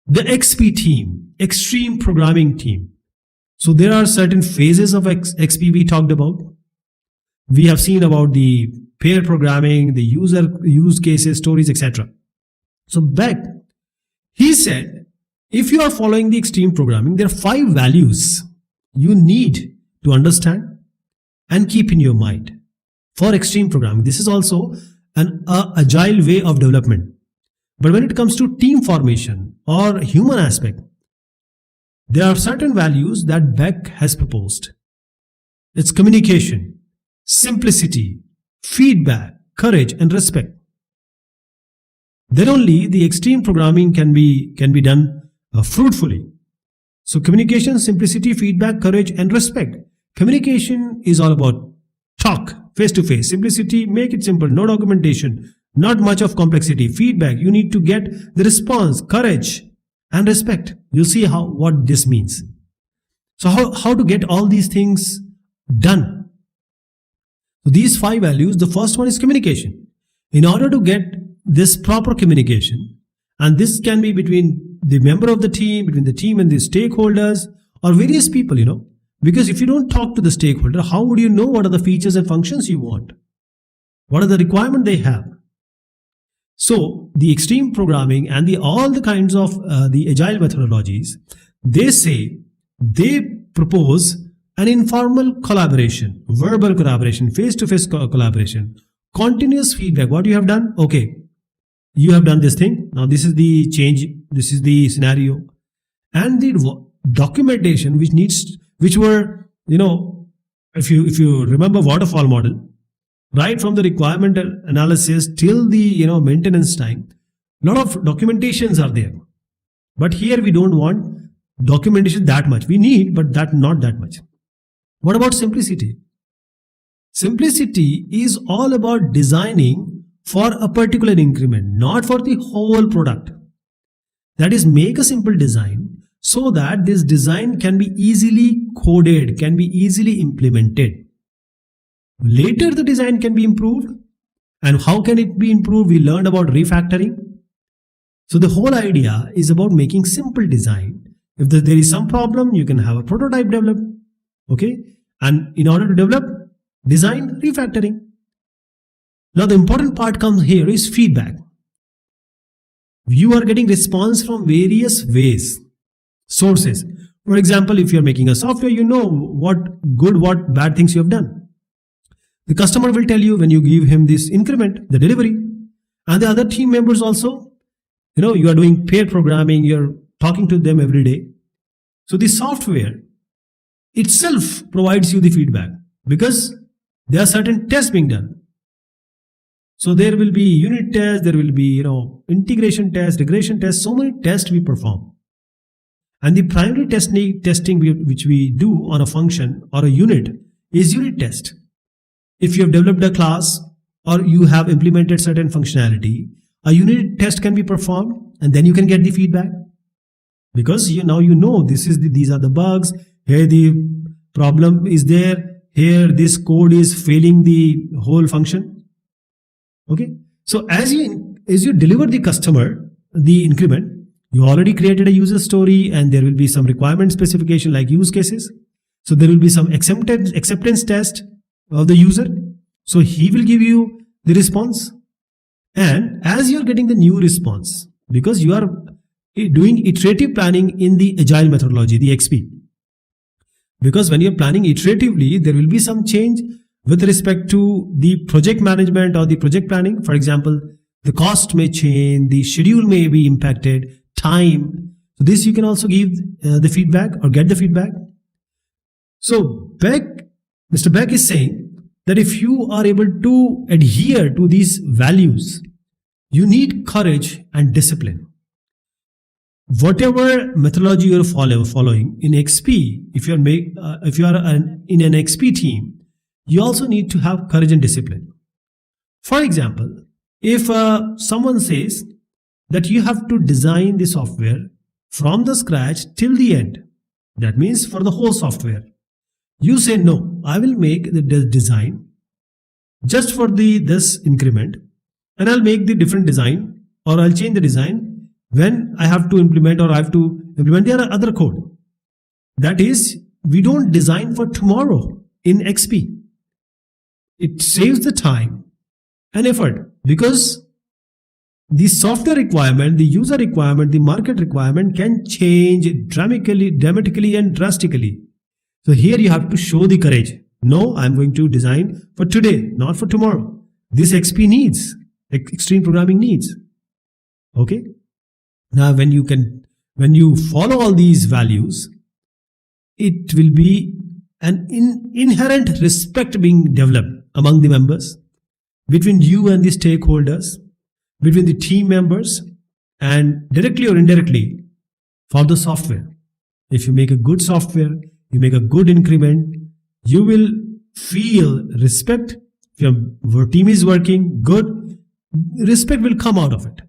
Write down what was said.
The XP team, extreme programming team. So there are certain phases of XP we talked about. We have seen about the pair programming, the use cases, stories, etc. So Beck, he said, if you are following the extreme programming, there are 5 values you need to understand and keep in your mind for extreme programming. This is also an agile way of development. But when it comes to team formation or human aspect, there are certain values that Beck has proposed. It's communication, simplicity, feedback, courage, and respect. Then only the extreme programming can be done fruitfully. So communication, simplicity, feedback, courage, and respect. Communication is all about talk, face to face. Simplicity, make it simple, no documentation, not much of complexity. Feedback, you need to get the response. Courage and respect. You'll see what this means. So how to get all these things done? So these 5 values, the first one is communication. In order to get this proper communication, and this can be between the member of the team, between the team and the stakeholders, or various people, because if you don't talk to the stakeholder, how would you know what are the features and functions you want? What are the requirements they have? So the extreme programming and all the kinds of the agile methodologies, they propose an informal collaboration, verbal collaboration, face-to-face collaboration, continuous feedback. What you have done? Okay, you have done this thing. Now this is the change. This is the scenario, and the documentation which were, if you remember waterfall model, right from the requirement analysis till the maintenance time, a lot of documentations are there. But here we don't want documentation that much. We need, but not that much. What about simplicity? Simplicity is all about designing for a particular increment, not for the whole product. That is, make a simple design so that this design can be easily coded, can be easily implemented. Later the design can be improved. And how can it be improved? We learned about refactoring. So the whole idea is about making simple design. If there is some problem, you can have a prototype developed. Okay. And in order to develop, design, refactoring. Now the important part comes here is feedback. You are getting response from various ways, sources. For example, if you are making a software, you know what good, what bad things you have done. The customer will tell you when you give him this increment, the delivery. And the other team members also, you are doing pair programming, you're talking to them every day. So the software itself provides you the feedback because there are certain tests being done. So there will be unit tests, there will be, integration tests, regression tests, so many tests we perform. And the primary testing which we do on a function or a unit is unit test. If you have developed a class or you have implemented certain functionality, a unit test can be performed and then you can get the feedback. Because now these are the bugs, here the problem is there, here this code is failing the whole function. Okay, so as you deliver the customer the increment, you already created a user story and there will be some requirement specification like use cases. So there will be some acceptance test of the user. So he will give you the response. And as you are getting the new response, because you are doing iterative planning in the agile methodology, the XP. Because when you are planning iteratively, there will be some change with respect to the project management or the project planning. For example, the cost may change, the schedule may be impacted, time. So this you can also give the feedback or get the feedback. So Mr. Beck is saying that if you are able to adhere to these values, you need courage and discipline. Whatever methodology you are following in XP, if you are in an XP team, you also need to have courage and discipline. For example, if someone says that you have to design the software from the scratch till the end, that means for the whole software, you say no, I will make the design just for this increment and I'll make the different design or I'll change the design when I have to implement or I have to implement the other code. That is, we don't design for tomorrow in XP. It saves the time and effort because the software requirement, the user requirement, the market requirement can change dramatically and drastically. So here you have to show the courage. No, I'm going to design for today, not for tomorrow. This XP needs, extreme programming needs. Okay. Now, when you follow all these values, it will be an inherent respect being developed among the members, between you and the stakeholders, between the team members, and directly or indirectly for the software. If you make a good software, you make a good increment, you will feel respect. If your team is working good, respect will come out of it.